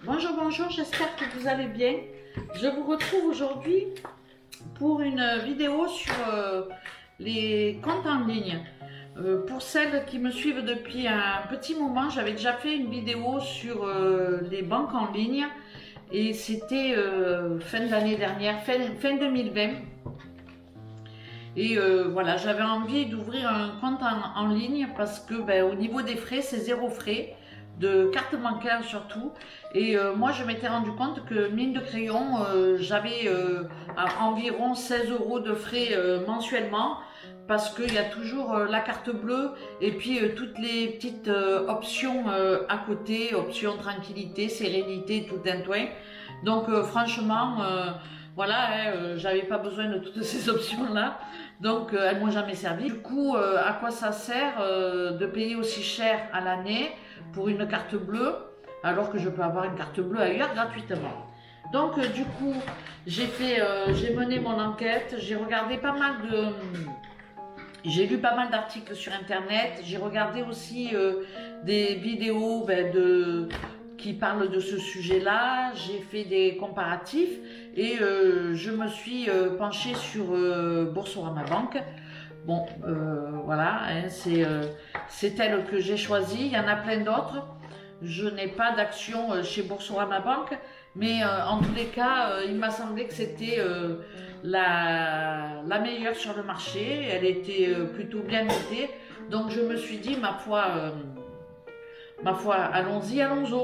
Bonjour, bonjour, j'espère que vous allez bien. Je vous retrouve aujourd'hui pour une vidéo sur les comptes en ligne. Pour celles qui me suivent depuis un petit moment, j'avais déjà fait une vidéo sur les banques en ligne et c'était fin de l'année dernière, fin 2020. Et voilà, j'avais envie d'ouvrir un compte en ligne parce que au niveau des frais, c'est zéro frais, de carte bancaire surtout. Et moi, je m'étais rendu compte que mine de crayon, j'avais environ 16 € de frais mensuellement parce qu'il y a toujours la carte bleue et puis toutes les petites options à côté, options tranquillité, sérénité, tout un toin. Donc franchement, voilà, j'avais pas besoin de toutes ces options-là. Donc elles m'ont jamais servi. Du coup, à quoi ça sert de payer aussi cher à l'année pour une carte bleue alors que je peux avoir une carte bleue ailleurs gratuitement. Donc du coup, j'ai mené mon enquête, j'ai regardé pas mal de... J'ai lu pas mal d'articles sur internet, j'ai regardé aussi des vidéos qui parlent de ce sujet-là, j'ai fait des comparatifs et je me suis penchée sur Boursorama Bank. Bon, voilà, hein, c'est elle que j'ai choisie, il y en a plein d'autres. Je n'ai pas d'action chez Boursorama Bank, mais en tous les cas, il m'a semblé que c'était la meilleure sur le marché. Elle était plutôt bien notée. Donc je me suis dit, ma foi, allons-y, allons-y.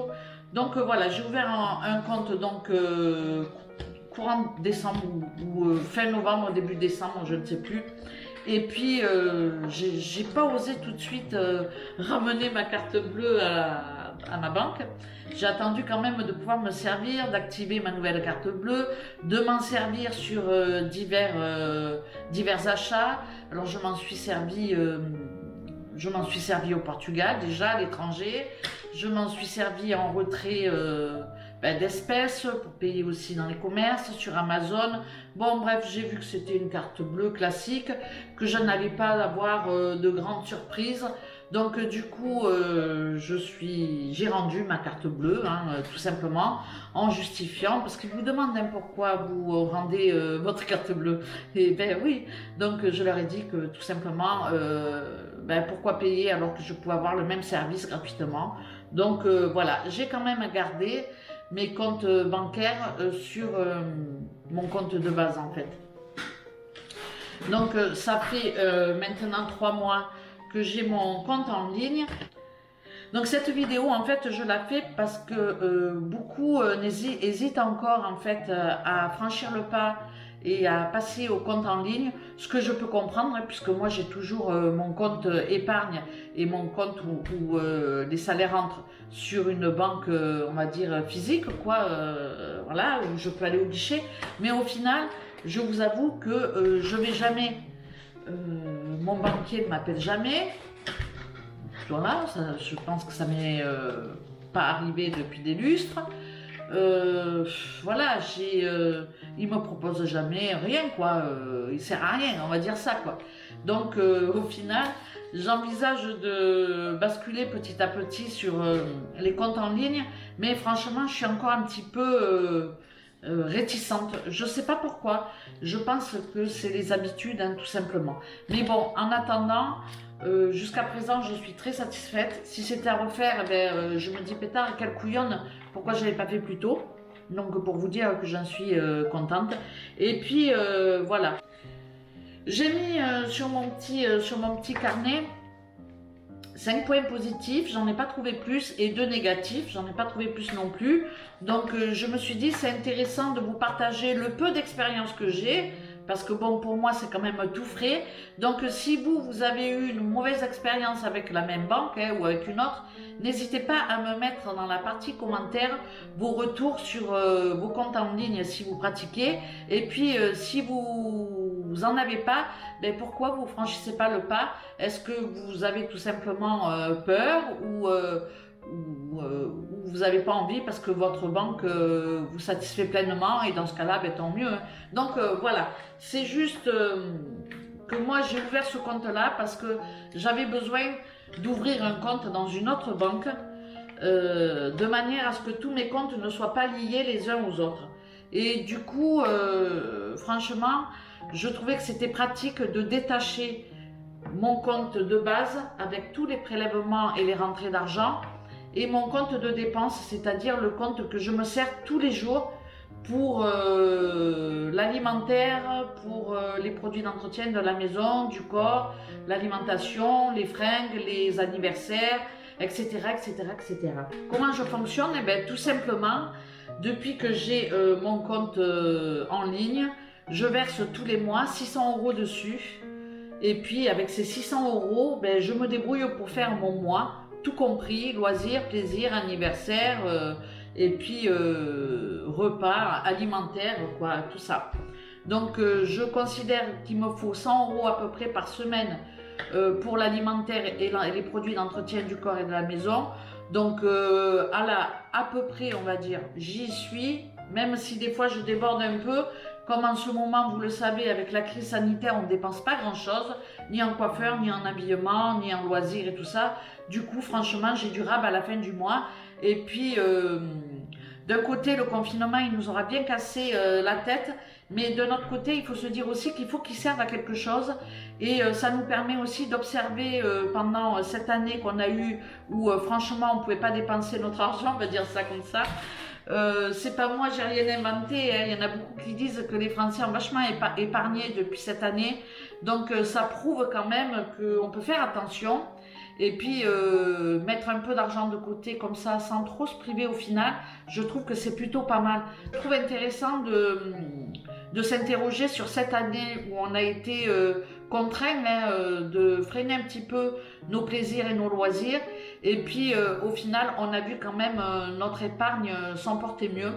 Donc voilà, j'ai ouvert un compte donc courant décembre ou fin novembre, début décembre, je ne sais plus. Et puis j'ai pas osé tout de suite ramener ma carte bleue à ma banque. J'ai attendu quand même de pouvoir me servir, d'activer ma nouvelle carte bleue, de m'en servir sur divers achats. Alors je m'en suis servi au Portugal déjà, à l'étranger. Je m'en suis servi en retrait d'espèces pour payer aussi dans les commerces, sur Amazon. Bon bref, j'ai vu que c'était une carte bleue classique, que je n'allais pas avoir de grandes surprises. Donc du coup, j'ai rendu ma carte bleue, hein, tout simplement, en justifiant, parce qu'ils vous demandent pourquoi vous rendez votre carte bleue. Et ben oui, donc je leur ai dit que tout simplement, pourquoi payer alors que je pouvais avoir le même service gratuitement. Donc voilà, j'ai quand même gardé mes comptes bancaires sur mon compte de base en fait. Donc ça fait maintenant 3 mois que j'ai mon compte en ligne. Donc cette vidéo en fait je la fais parce que beaucoup hésitent encore en fait à franchir le pas et à passer au compte en ligne, ce que je peux comprendre hein, puisque moi j'ai toujours mon compte épargne et mon compte où les salaires entrent sur une banque on va dire physique quoi, voilà, où je peux aller au guichet, mais au final je vous avoue que je vais jamais, mon banquier ne m'appelle jamais. Voilà, je pense que ça m'est pas arrivé depuis des lustres. Voilà, il me propose jamais rien quoi, il sert à rien, on va dire ça quoi. Donc au final, j'envisage de basculer petit à petit sur les comptes en ligne, mais franchement, je suis encore un petit peu réticente. Je sais pas pourquoi. Je pense que c'est les habitudes, hein, tout simplement. Mais bon, en attendant. Jusqu'à présent, je suis très satisfaite. Si c'était à refaire, je me dis pétard, quelle couillonne, pourquoi je ne l'avais pas fait plus tôt. Donc pour vous dire que j'en suis contente. Et puis voilà. J'ai mis sur mon petit carnet 5 points positifs, j'en ai pas trouvé plus, et 2 négatifs, j'en ai pas trouvé plus non plus. Donc je me suis dit c'est intéressant de vous partager le peu d'expérience que j'ai, parce que bon pour moi c'est quand même tout frais. Donc si vous avez eu une mauvaise expérience avec la même banque hein, ou avec une autre, n'hésitez pas à me mettre dans la partie commentaires vos retours sur vos comptes en ligne si vous pratiquez. Et puis si vous en avez pas, pourquoi vous franchissez pas le pas? Est-ce que vous avez tout simplement peur ou vous n'avez pas envie parce que votre banque vous satisfait pleinement, et dans ce cas-là, tant mieux. Donc voilà, c'est juste que moi j'ai ouvert ce compte-là parce que j'avais besoin d'ouvrir un compte dans une autre banque de manière à ce que tous mes comptes ne soient pas liés les uns aux autres. Et du coup, franchement, je trouvais que c'était pratique de détacher mon compte de base avec tous les prélèvements et les rentrées d'argent et mon compte de dépenses, c'est-à-dire le compte que je me sers tous les jours pour l'alimentaire, pour les produits d'entretien de la maison, du corps, l'alimentation, les fringues, les anniversaires, etc., etc., etc. Comment je fonctionne? Eh bien, tout simplement, depuis que j'ai mon compte en ligne, je verse tous les mois 600 € dessus. Et puis avec ces 600 €, ben, je me débrouille pour faire mon mois, tout compris, loisirs, plaisirs, anniversaire, et puis repas, alimentaires, quoi, tout ça. Donc je considère qu'il me faut 100 € à peu près par semaine pour l'alimentaire et les produits d'entretien du corps et de la maison. Donc à peu près, on va dire, j'y suis, même si des fois je déborde un peu. Comme en ce moment, vous le savez, avec la crise sanitaire, on ne dépense pas grand-chose, ni en coiffeur, ni en habillement, ni en loisirs et tout ça. Du coup, franchement, j'ai du rab à la fin du mois. Et puis, d'un côté, le confinement, il nous aura bien cassé la tête. Mais de notre côté, il faut se dire aussi qu'il faut qu'il serve à quelque chose. Et ça nous permet aussi d'observer pendant cette année qu'on a eue, où franchement, on ne pouvait pas dépenser notre argent, on va dire ça comme ça. C'est pas moi, j'ai rien inventé, hein. Il y en a beaucoup qui disent que les Français ont vachement épargné depuis cette année. Donc ça prouve quand même qu'on peut faire attention. Et puis mettre un peu d'argent de côté comme ça, sans trop se priver au final, je trouve que c'est plutôt pas mal. Je trouve intéressant de s'interroger sur cette année où on a été contraints de freiner un petit peu nos plaisirs et nos loisirs. Et puis au final, on a vu quand même notre épargne s'emporter mieux.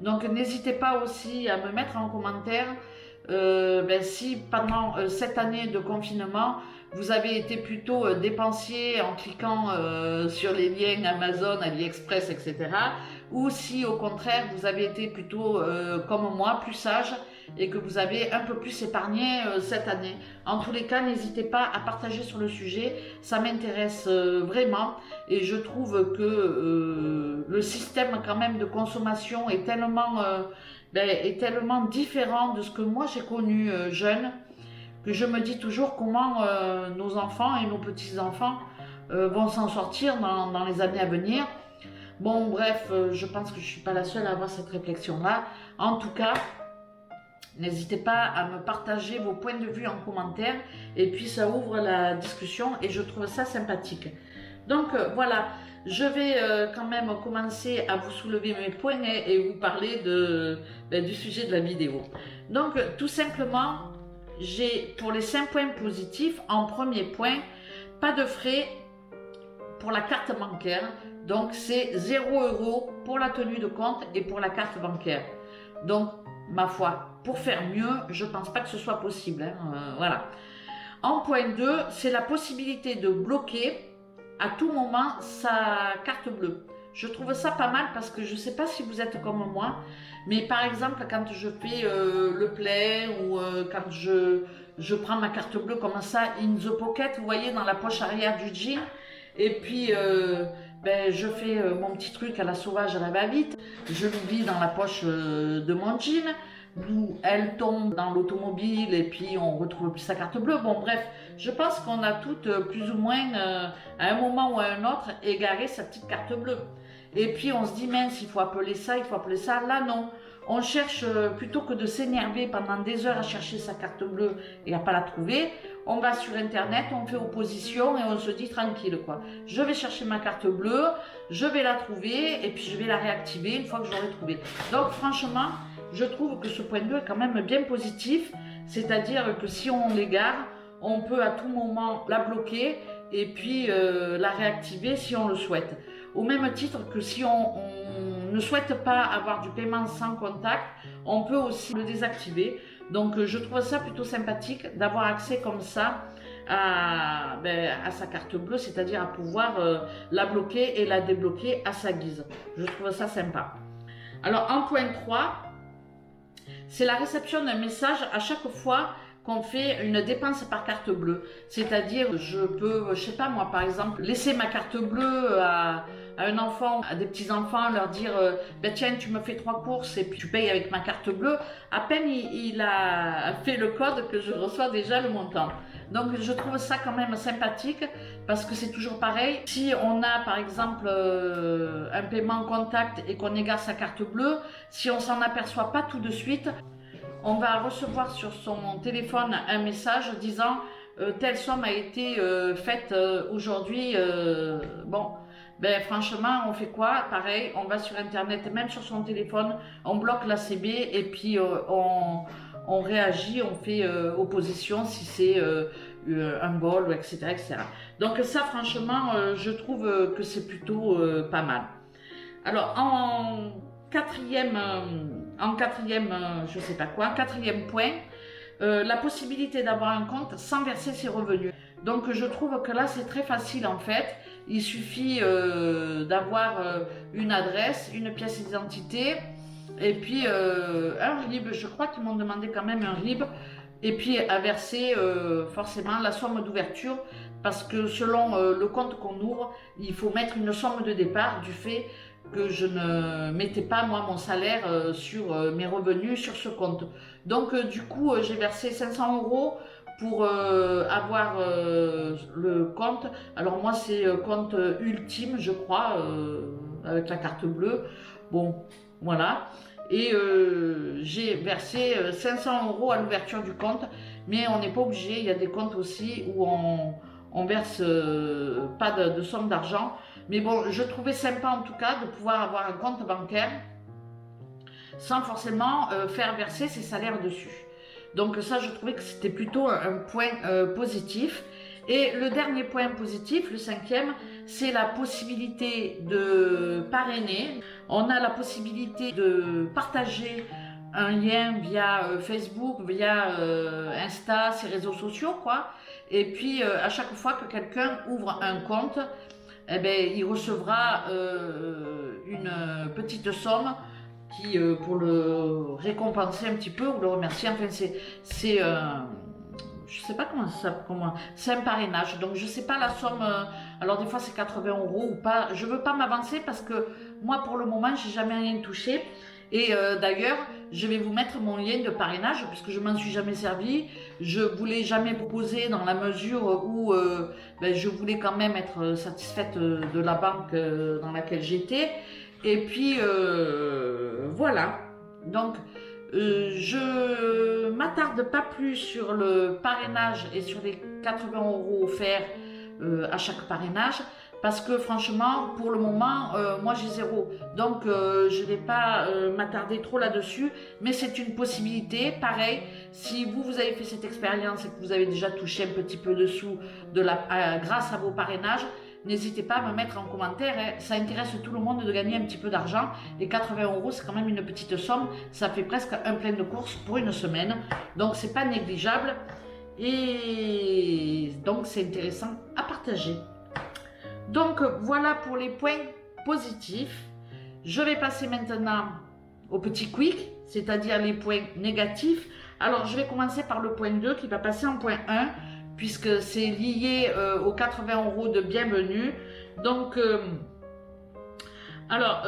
Donc n'hésitez pas aussi à me mettre en commentaire si pendant cette année de confinement, vous avez été plutôt dépensier en cliquant sur les liens Amazon, AliExpress, etc. Ou si au contraire, vous avez été plutôt comme moi, plus sage et que vous avez un peu plus épargné cette année. En tous les cas, n'hésitez pas à partager sur le sujet, ça m'intéresse vraiment et je trouve que le système quand même de consommation est tellement différent de ce que moi j'ai connu jeune, que je me dis toujours comment nos enfants et nos petits-enfants vont s'en sortir dans les années à venir. Bon, bref, je pense que je ne suis pas la seule à avoir cette réflexion-là. En tout cas, n'hésitez pas à me partager vos points de vue en commentaire et puis ça ouvre la discussion et je trouve ça sympathique. Donc voilà, je vais quand même commencer à vous soulever mes points et vous parler du sujet de la vidéo. Donc tout simplement, j'ai pour les 5 points positifs, en premier point, pas de frais pour la carte bancaire. Donc c'est 0 € pour la tenue de compte et pour la carte bancaire. Donc ma foi, pour faire mieux, je ne pense pas que ce soit possible. Voilà. En point 2, c'est la possibilité de bloquer à tout moment sa carte bleue. Je trouve ça pas mal parce que je ne sais pas si vous êtes comme moi, mais par exemple quand je fais le play ou quand je prends ma carte bleue comme ça in the pocket, vous voyez, dans la poche arrière du jean, et puis je fais mon petit truc à la sauvage, à la va-vite, je l'oublie dans la poche de mon jean, d'où elle tombe dans l'automobile et puis on retrouve plus sa carte bleue. Bon bref, je pense qu'on a toutes plus ou moins à un moment ou à un autre égaré sa petite carte bleue. Et puis on se dit mince, il faut appeler ça, il faut appeler ça. Là non, on cherche plutôt que de s'énerver pendant des heures à chercher sa carte bleue et à pas la trouver. On va sur internet, on fait opposition et on se dit tranquille quoi. Je vais chercher ma carte bleue, je vais la trouver et puis je vais la réactiver une fois que je l'aurai trouvée. Donc franchement, je trouve que ce point 2 est quand même bien positif, c'est-à-dire que si on l'égare, on peut à tout moment la bloquer et puis la réactiver si on le souhaite. Au même titre que si on ne souhaite pas avoir du paiement sans contact, on peut aussi le désactiver. Donc je trouve ça plutôt sympathique d'avoir accès comme ça à sa carte bleue, c'est-à-dire à pouvoir la bloquer et la débloquer à sa guise. Je trouve ça sympa. Alors en point 3, c'est la réception d'un message à chaque fois qu'on fait une dépense par carte bleue. C'est-à-dire, je peux, je sais pas moi, par exemple, laisser ma carte bleue à un enfant, à des petits-enfants, leur dire ben tiens, tu me fais 3 courses et puis tu payes avec ma carte bleue. À peine il a fait le code que je reçois déjà le montant. Donc je trouve ça quand même sympathique parce que c'est toujours pareil. Si on a par exemple un paiement en contact et qu'on égare sa carte bleue, si on s'en aperçoit pas tout de suite, on va recevoir sur son téléphone un message disant telle somme a été faite aujourd'hui. Bon, ben franchement, on fait quoi? Pareil, on va sur internet, même sur son téléphone, on bloque la CB et puis on réagit, on fait opposition si c'est un bol, etc., etc. Donc ça, franchement, je trouve que c'est plutôt pas mal. Alors, je sais pas quoi, quatrième point, la possibilité d'avoir un compte sans verser ses revenus. Donc je trouve que là c'est très facile en fait. Il suffit d'avoir une adresse, une pièce d'identité et puis un RIB. Je crois qu'ils m'ont demandé quand même un RIB et puis à verser forcément la somme d'ouverture parce que selon le compte qu'on ouvre, il faut mettre une somme de départ du fait que je ne mettais pas moi mon salaire sur mes revenus sur ce compte. Donc du coup j'ai versé 500 € pour avoir le compte. Alors moi c'est compte ultime je crois avec la carte bleue. Bon voilà. Et j'ai versé 500 € à l'ouverture du compte, mais on n'est pas obligé, il y a des comptes aussi où on verse pas de somme d'argent. Mais bon, je trouvais sympa en tout cas de pouvoir avoir un compte bancaire sans forcément faire verser ses salaires dessus. Donc ça, je trouvais que c'était plutôt un point positif. Et le dernier point positif, le cinquième, c'est la possibilité de parrainer. On a la possibilité de partager un lien via Facebook, via Insta, ses réseaux sociaux, quoi. Et puis, à chaque fois que quelqu'un ouvre un compte, eh ben, il recevra une petite somme qui, pour le récompenser un petit peu ou le remercier. Enfin, c'est je sais pas comment c'est un parrainage. Donc, je sais pas la somme. Alors, des fois, c'est 80 € ou pas. Je veux pas m'avancer parce que moi, pour le moment, j'ai jamais rien touché. Et d'ailleurs, je vais vous mettre mon lien de parrainage puisque je m'en suis jamais servi. Je voulais jamais proposer dans la mesure où ben, je voulais quand même être satisfaite de la banque dans laquelle j'étais. Et puis voilà. Donc je m'attarde pas plus sur le parrainage et sur les 80 € offerts à chaque parrainage. Parce que franchement, pour le moment, moi j'ai 0. Donc je ne vais pas m'attarder trop là-dessus. Mais c'est une possibilité. Pareil, si vous avez fait cette expérience et que vous avez déjà touché un petit peu de sous grâce à vos parrainages, n'hésitez pas à me mettre en commentaire. Hein. Ça intéresse tout le monde de gagner un petit peu d'argent. Et 80 €, c'est quand même une petite somme. Ça fait presque un plein de courses pour une semaine. Donc c'est pas négligeable. Et donc c'est intéressant à partager. Donc voilà pour les points positifs. Je vais passer maintenant au petit quick, c'est-à-dire les points négatifs. Alors je vais commencer par le point 2 qui va passer en point 1 puisque c'est lié aux 80 € de bienvenue. Donc alors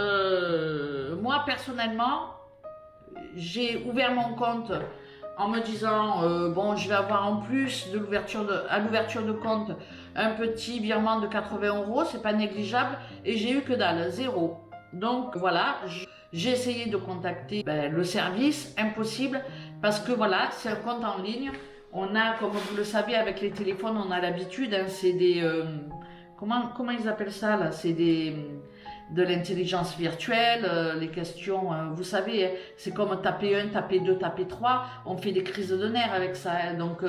moi personnellement j'ai ouvert mon compte en me disant bon je vais avoir en plus de l'ouverture à l'ouverture de compte un petit virement de 80 €, c'est pas négligeable et j'ai eu que dalle, 0. Donc voilà, j'ai essayé de contacter le service, impossible parce que voilà, c'est un compte en ligne. On a, comme vous le savez, avec les téléphones, on a l'habitude, hein, c'est des comment ils appellent ça là, c'est de l'intelligence virtuelle, les questions, vous savez, c'est comme taper 1, taper 2, taper 3, on fait des crises de nerfs avec ça, hein, donc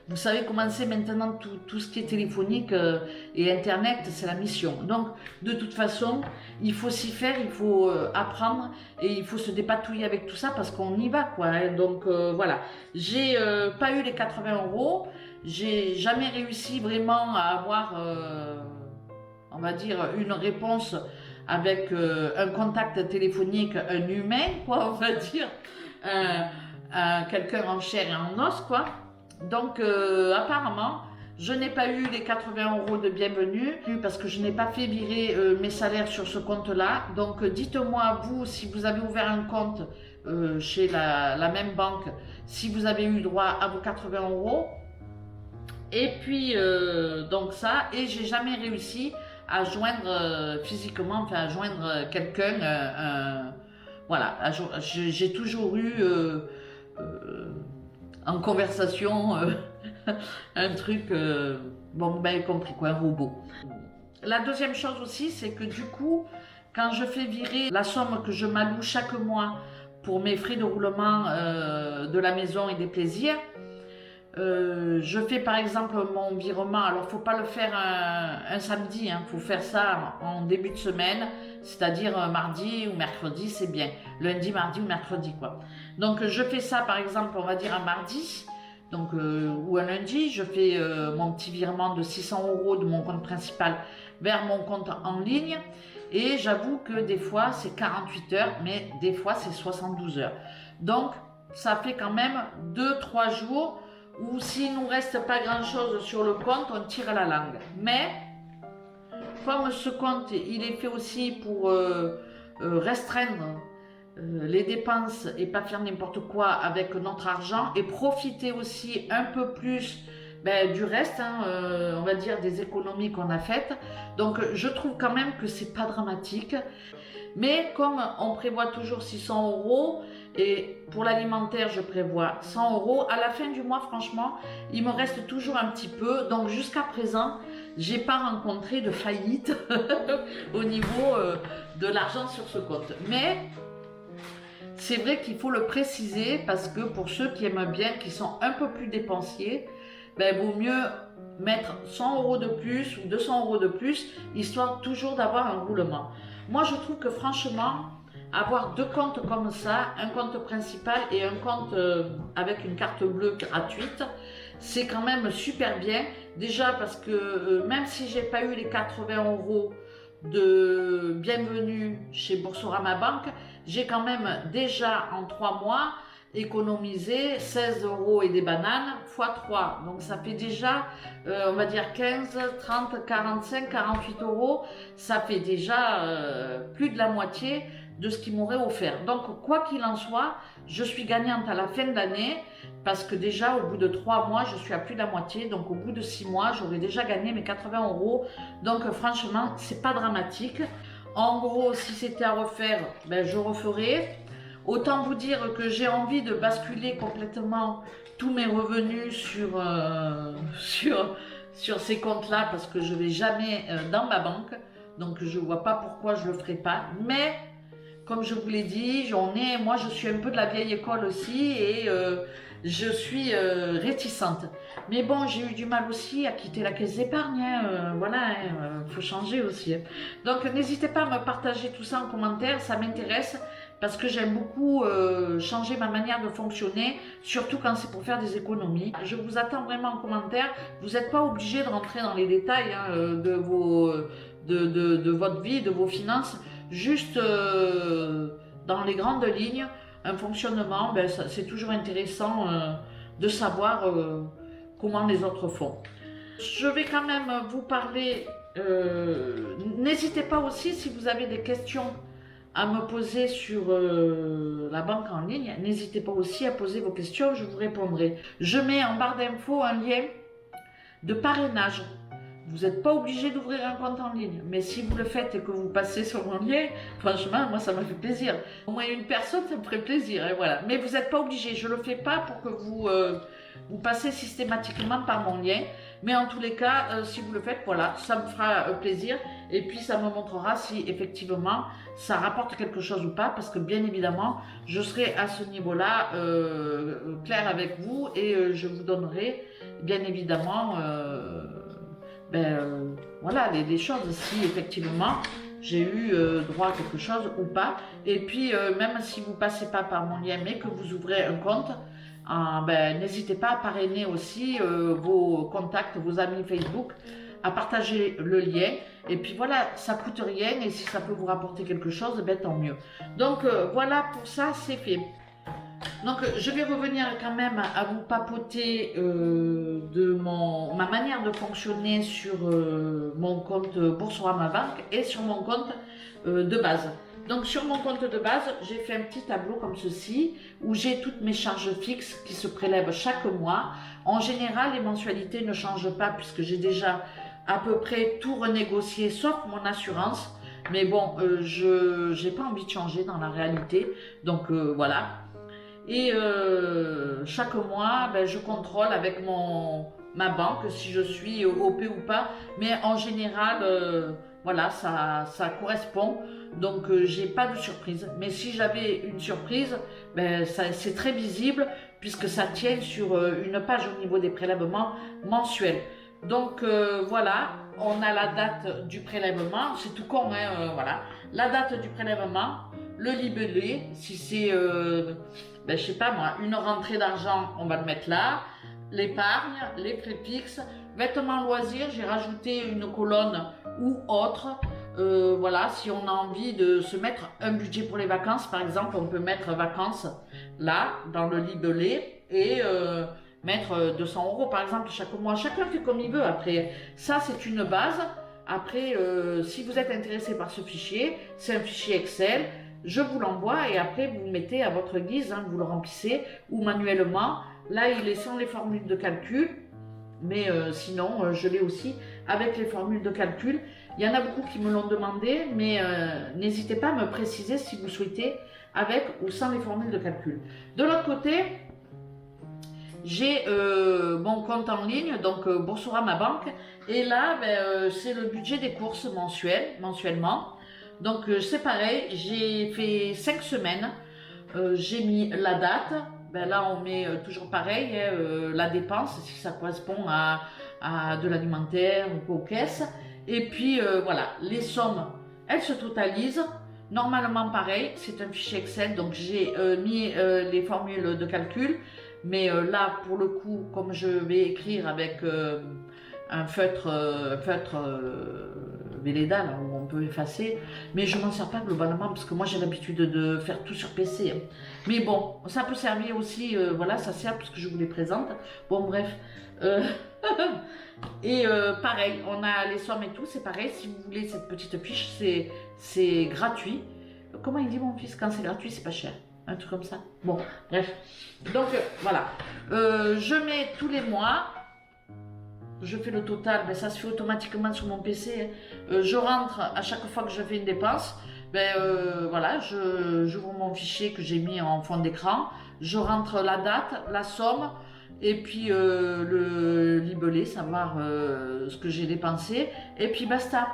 vous savez comment c'est maintenant tout ce qui est téléphonique et internet, c'est la mission. Donc de toute façon, il faut s'y faire, il faut apprendre et il faut se dépatouiller avec tout ça parce qu'on y va quoi, hein, donc voilà. J'ai pas eu les 80 €, j'ai jamais réussi vraiment à avoir, on va dire, une réponse avec un contact téléphonique, un humain, quoi, on va dire, quelqu'un en chair et en os, quoi. Donc apparemment, je n'ai pas eu les 80 € de bienvenue parce que je n'ai pas fait virer mes salaires sur ce compte-là. Donc dites-moi vous si vous avez ouvert un compte chez la même banque, si vous avez eu droit à vos 80 €. Et puis donc ça, et j'ai jamais réussi à joindre physiquement, enfin à joindre quelqu'un. Voilà, j'ai toujours eu en conversation un truc, bon ben compris quoi, un robot. La deuxième chose aussi, c'est que du coup, quand je fais virer la somme que je m'alloue chaque mois pour mes frais de roulement de la maison et des plaisirs, je fais par exemple mon virement, alors faut pas le faire un samedi, hein, faut faire ça en début de semaine, c'est-à-dire mardi ou mercredi, c'est bien, lundi, mardi ou mercredi quoi. Donc je fais ça par exemple, on va dire un mardi, donc, ou un lundi, je fais mon petit virement de 600 € de mon compte principal vers mon compte en ligne, et j'avoue que des fois c'est 48 heures, mais des fois c'est 72 heures. Donc ça fait quand même 2-3 jours où s'il ne nous reste pas grand chose sur le compte, on tire la langue. Mais comme ce compte il est fait aussi pour restreindre les dépenses et pas faire n'importe quoi avec notre argent, et profiter aussi un peu plus du reste, hein, on va dire des économies qu'on a faites. Donc je trouve quand même que c'est pas dramatique. Mais comme on prévoit toujours 600 € et pour l'alimentaire je prévois 100 €, à la fin du mois franchement il me reste toujours un petit peu. Donc jusqu'à présent j'ai pas rencontré de faillite au niveau de l'argent sur ce compte. Mais c'est vrai qu'il faut le préciser parce que pour ceux qui aiment bien, qui sont un peu plus dépensiers, vaut mieux mettre 100 € de plus ou 200 € de plus, histoire toujours d'avoir un roulement. Moi je trouve que franchement, avoir deux comptes comme ça, un compte principal et un compte avec une carte bleue gratuite, c'est quand même super bien. Déjà parce que même si j'ai pas eu les 80 € de bienvenue chez Boursorama Banque, j'ai quand même déjà en 3 mois économisé 16 € et des bananes x 3. Donc ça fait déjà, on va dire 15, 30, 45, 48 €. Ça fait déjà plus de la moitié de ce qu'ils m'auraient offert. Donc quoi qu'il en soit, je suis gagnante à la fin de l'année parce que déjà au bout de 3 mois, je suis à plus de la moitié. Donc au bout de 6 mois, j'aurais déjà gagné mes 80 €. Donc franchement, c'est pas dramatique. En gros, si c'était à refaire, je referais. Autant vous dire que j'ai envie de basculer complètement tous mes revenus sur ces comptes-là parce que je ne vais jamais dans ma banque. Donc je ne vois pas pourquoi je ne le ferai pas. Mais comme je vous l'ai dit, moi je suis un peu de la vieille école aussi et je suis réticente. Mais bon, j'ai eu du mal aussi à quitter la caisse d'épargne. Voilà, faut changer aussi. Donc n'hésitez pas à me partager tout ça en commentaire, ça m'intéresse. Parce que j'aime beaucoup changer ma manière de fonctionner, surtout quand c'est pour faire des économies. Je vous attends vraiment en commentaire. Vous n'êtes pas obligé de rentrer dans les détails de votre vie, de vos finances. Juste dans les grandes lignes, un fonctionnement, c'est toujours intéressant de savoir comment les autres font. Je vais quand même vous parler. N'hésitez pas aussi si vous avez des questions à me poser sur la banque en ligne, n'hésitez pas aussi à poser vos questions, je vous répondrai. Je mets en barre d'infos un lien de parrainage. Vous n'êtes pas obligé d'ouvrir un compte en ligne, mais si vous le faites et que vous passez sur mon lien, franchement, moi ça me fait plaisir. Au moins une personne, ça me ferait plaisir, et voilà. Mais vous n'êtes pas obligé, je ne le fais pas pour que vous passez systématiquement par mon lien. Mais en tous les cas, si vous le faites, voilà, ça me fera plaisir. Et puis ça me montrera si effectivement ça rapporte quelque chose ou pas. Parce que bien évidemment, je serai à ce niveau-là clair avec vous. Et je vous donnerai bien évidemment voilà, les choses si effectivement j'ai eu droit à quelque chose ou pas. Et puis même si vous ne passez pas par mon lien mais que vous ouvrez un compte, n'hésitez pas à parrainer aussi vos contacts, vos amis Facebook, à partager le lien. Et puis voilà, ça ne coûte rien et si ça peut vous rapporter quelque chose, tant mieux. Donc voilà, pour ça, c'est fait. Donc, je vais revenir quand même à vous papoter de ma manière de fonctionner sur mon compte Boursorama Banque et sur mon compte de base. Donc, sur mon compte de base, j'ai fait un petit tableau comme ceci où j'ai toutes mes charges fixes qui se prélèvent chaque mois. En général, les mensualités ne changent pas puisque j'ai déjà à peu près tout renégocié sauf mon assurance. Mais bon, je n'ai pas envie de changer dans la réalité. Donc, voilà. Et chaque mois, ben, je contrôle avec ma banque si je suis OP ou pas. Mais en général, voilà, ça correspond. Donc, j'ai pas de surprise. Mais si j'avais une surprise, ben, c'est très visible puisque ça tient sur une page au niveau des prélèvements mensuels. Donc, voilà, on a la date du prélèvement. C'est tout con, hein, voilà. La date du prélèvement, le libellé, si c'est... ben, je sais pas moi, une rentrée d'argent, on va le mettre là, l'épargne, les frais fixes, vêtements loisirs, j'ai rajouté une colonne ou autre, voilà, si on a envie de se mettre un budget pour les vacances, par exemple, on peut mettre vacances là, dans le libellé, et mettre 200 € par exemple chaque mois, chacun fait comme il veut, après, ça c'est une base, après, si vous êtes intéressé par ce fichier, c'est un fichier Excel, je vous l'envoie et après vous le mettez à votre guise, hein, vous le remplissez ou manuellement. Là, il est sans les formules de calcul, mais sinon, je l'ai aussi avec les formules de calcul. Il y en a beaucoup qui me l'ont demandé, mais n'hésitez pas à me préciser si vous souhaitez avec ou sans les formules de calcul. De l'autre côté, j'ai mon compte en ligne, donc Boursorama Banque, et là, ben, c'est le budget des courses mensuellement. Donc c'est pareil, j'ai fait 5 semaines, j'ai mis la date, ben là on met toujours pareil, hein, la dépense, si ça correspond à de l'alimentaire ou aux caisses. Et puis voilà, les sommes, elles se totalisent, normalement pareil, c'est un fichier Excel, donc j'ai mis les formules de calcul, mais là pour le coup, comme je vais écrire avec un feutre Velleda là, où on peut effacer, mais je m'en sers pas globalement parce que moi j'ai l'habitude de faire tout sur PC, hein. Mais bon, ça peut servir aussi, voilà, ça sert parce que je vous les présente. Bon bref, et pareil, on a les sommes et tout, c'est pareil, si vous voulez cette petite fiche, c'est gratuit. Comment il dit mon fils, quand c'est gratuit c'est pas cher, un truc comme ça. Bon bref, donc voilà, je mets tous les mois. Je fais le total, ben ça se fait automatiquement sur mon PC. Je rentre à chaque fois que je fais une dépense. Ben voilà, j'ouvre mon fichier que j'ai mis en fond d'écran. Je rentre la date, la somme et puis le libellé, savoir ce que j'ai dépensé. Et puis basta.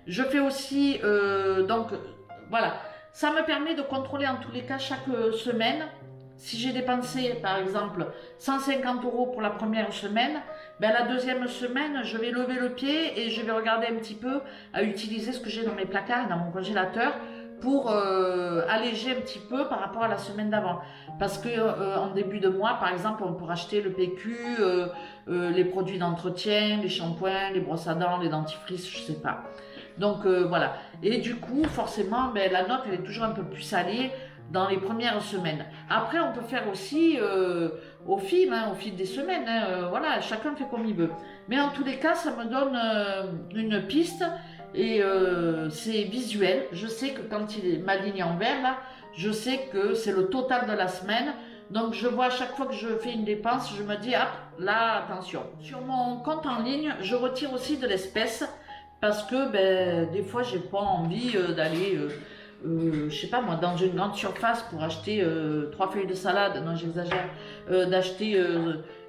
Je fais aussi, donc voilà, ça me permet de contrôler en tous les cas chaque semaine. Si j'ai dépensé par exemple 150 € pour la première semaine, ben, la deuxième semaine, je vais lever le pied et je vais regarder un petit peu à utiliser ce que j'ai dans mes placards et dans mon congélateur pour alléger un petit peu par rapport à la semaine d'avant. Parce que en début de mois, par exemple, on peut racheter le PQ, les produits d'entretien, les shampoings, les brosses à dents, les dentifrices, je sais pas. Donc voilà. Et du coup, forcément, ben, la note, elle est toujours un peu plus salée dans les premières semaines. Après, on peut faire aussi au fil, hein, au fil des semaines, hein, voilà, chacun fait comme il veut. Mais en tous les cas, ça me donne une piste et c'est visuel. Je sais que quand il m'aligne en vert, là, je sais que c'est le total de la semaine. Donc, je vois à chaque fois que je fais une dépense, je me dis, ah, là, attention. Sur mon compte en ligne, je retire aussi de l'espèce parce que ben, des fois, j'ai pas envie d'aller... je sais pas moi, dans une grande surface pour acheter 3 feuilles de salade, non j'exagère, d'acheter,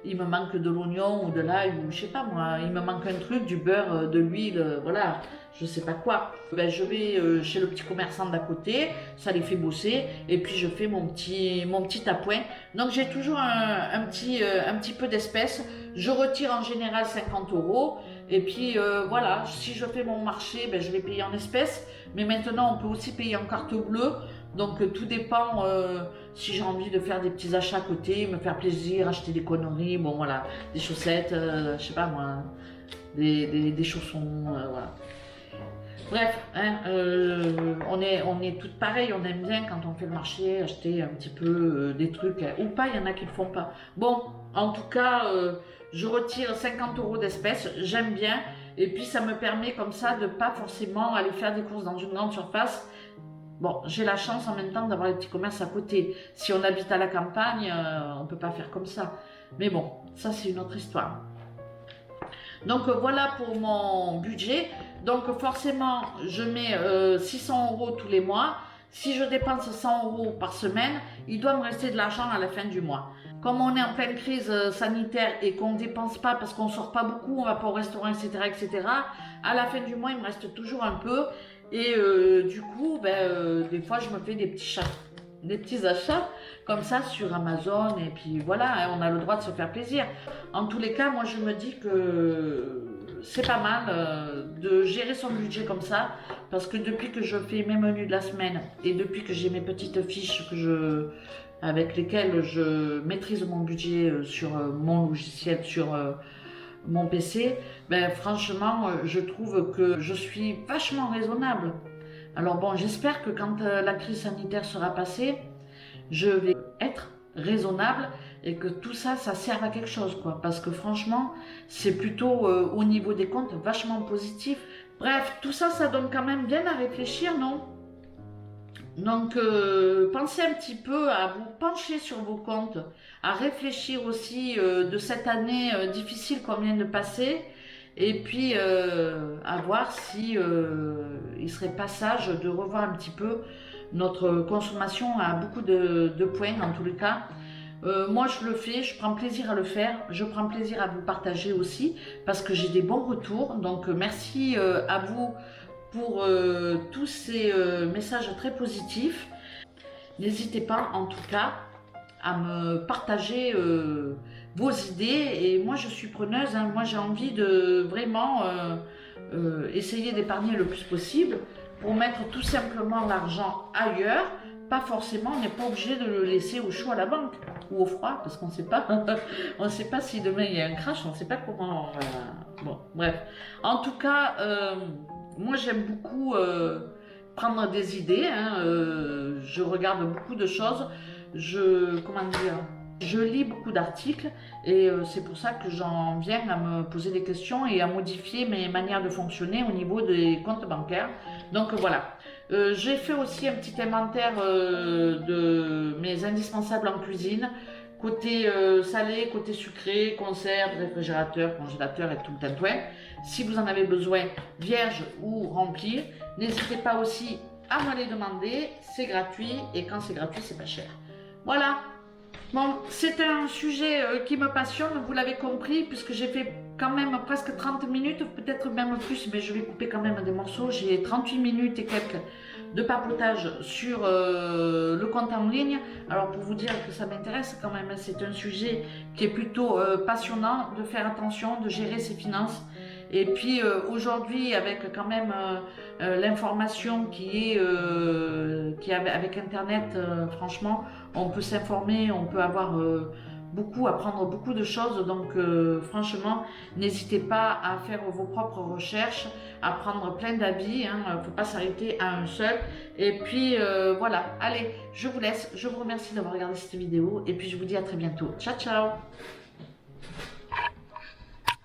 il me manque de l'oignon ou de l'ail ou je sais pas moi, il me manque un truc, du beurre, de l'huile, voilà, je sais pas quoi. Ben, je vais chez le petit commerçant d'à côté, ça les fait bosser et puis je fais mon petit appoint. Donc j'ai toujours un petit peu d'espèces, je retire en général 50 € et puis voilà, si je fais mon marché, ben, je vais payer en espèces. Mais maintenant, on peut aussi payer en carte bleue. Donc, tout dépend si j'ai envie de faire des petits achats à côté, me faire plaisir, acheter des conneries, bon voilà, des chaussettes, je sais pas moi, des chaussons, voilà. Bref, hein, on est toutes pareilles, on aime bien quand on fait le marché acheter un petit peu des trucs, hein, ou pas, il y en a qui ne le font pas. Bon, en tout cas, je retire 50 € d'espèces, j'aime bien, et puis ça me permet comme ça de pas forcément aller faire des courses dans une grande surface. Bon, j'ai la chance en même temps d'avoir les petits commerces à côté. Si on habite à la campagne, on ne peut pas faire comme ça. Mais bon, ça c'est une autre histoire. Donc voilà pour mon budget. Donc forcément, je mets 600 € tous les mois. Si je dépense 100 € par semaine, il doit me rester de l'argent à la fin du mois. Comme on est en pleine crise sanitaire et qu'on ne dépense pas parce qu'on ne sort pas beaucoup, on ne va pas au restaurant, etc., etc., à la fin du mois, il me reste toujours un peu. Et du coup, des fois, je me fais des petits achats comme ça sur Amazon. Et puis voilà, hein, on a le droit de se faire plaisir. En tous les cas, moi, je me dis que c'est pas mal de gérer son budget comme ça. Parce que depuis que je fais mes menus de la semaine et depuis que j'ai mes petites fiches avec lesquelles je maîtrise mon budget sur mon logiciel, sur mon PC, franchement, je trouve que je suis vachement raisonnable. Alors bon, j'espère que quand la crise sanitaire sera passée, je vais être raisonnable et que tout ça, ça serve à quelque chose, quoi. Parce que franchement, c'est plutôt au niveau des comptes vachement positif. Bref, tout ça, ça donne quand même bien à réfléchir, non? Donc, pensez un petit peu à vous pencher sur vos comptes, à réfléchir aussi de cette année difficile qu'on vient de passer, et puis à voir si il serait pas sage de revoir un petit peu notre consommation à beaucoup de points, en tous les cas. Moi, je le fais, je prends plaisir à le faire, je prends plaisir à vous partager aussi, parce que j'ai des bons retours, donc merci à vous pour tous ces messages très positifs. N'hésitez pas en tout cas à me partager vos idées et moi je suis preneuse, hein. Moi j'ai envie de vraiment essayer d'épargner le plus possible pour mettre tout simplement l'argent ailleurs. Pas forcément, on n'est pas obligé de le laisser au chaud à la banque ou au froid parce qu'on ne sait pas. On ne sait pas si demain il y a un crash, on ne sait pas comment. Bon, bref. En tout cas, moi j'aime beaucoup prendre des idées, hein, je regarde beaucoup de choses, je lis beaucoup d'articles et c'est pour ça que j'en viens à me poser des questions et à modifier mes manières de fonctionner au niveau des comptes bancaires. Donc voilà. J'ai fait aussi un petit inventaire de mes indispensables en cuisine, côté salé, côté sucré, conserve, réfrigérateur, congélateur et tout le tintouin. Si vous en avez besoin, vierge ou rempli, n'hésitez pas aussi à me les demander, c'est gratuit et quand c'est gratuit, c'est pas cher. Voilà. Bon, c'est un sujet qui me passionne, vous l'avez compris, puisque j'ai fait quand même presque 30 minutes, peut-être même plus, mais je vais couper quand même des morceaux. J'ai 38 minutes et quelques de papotage sur le compte en ligne. Alors pour vous dire que ça m'intéresse quand même, c'est un sujet qui est plutôt passionnant, de faire attention, de gérer ses finances. Et puis aujourd'hui, avec quand même l'information qui est avec Internet, franchement, on peut s'informer, on peut avoir apprendre beaucoup de choses. Donc franchement, n'hésitez pas à faire vos propres recherches, à prendre plein d'avis. Il ne faut pas s'arrêter à un seul. Et puis voilà, allez, je vous laisse. Je vous remercie d'avoir regardé cette vidéo et puis je vous dis à très bientôt. Ciao, ciao!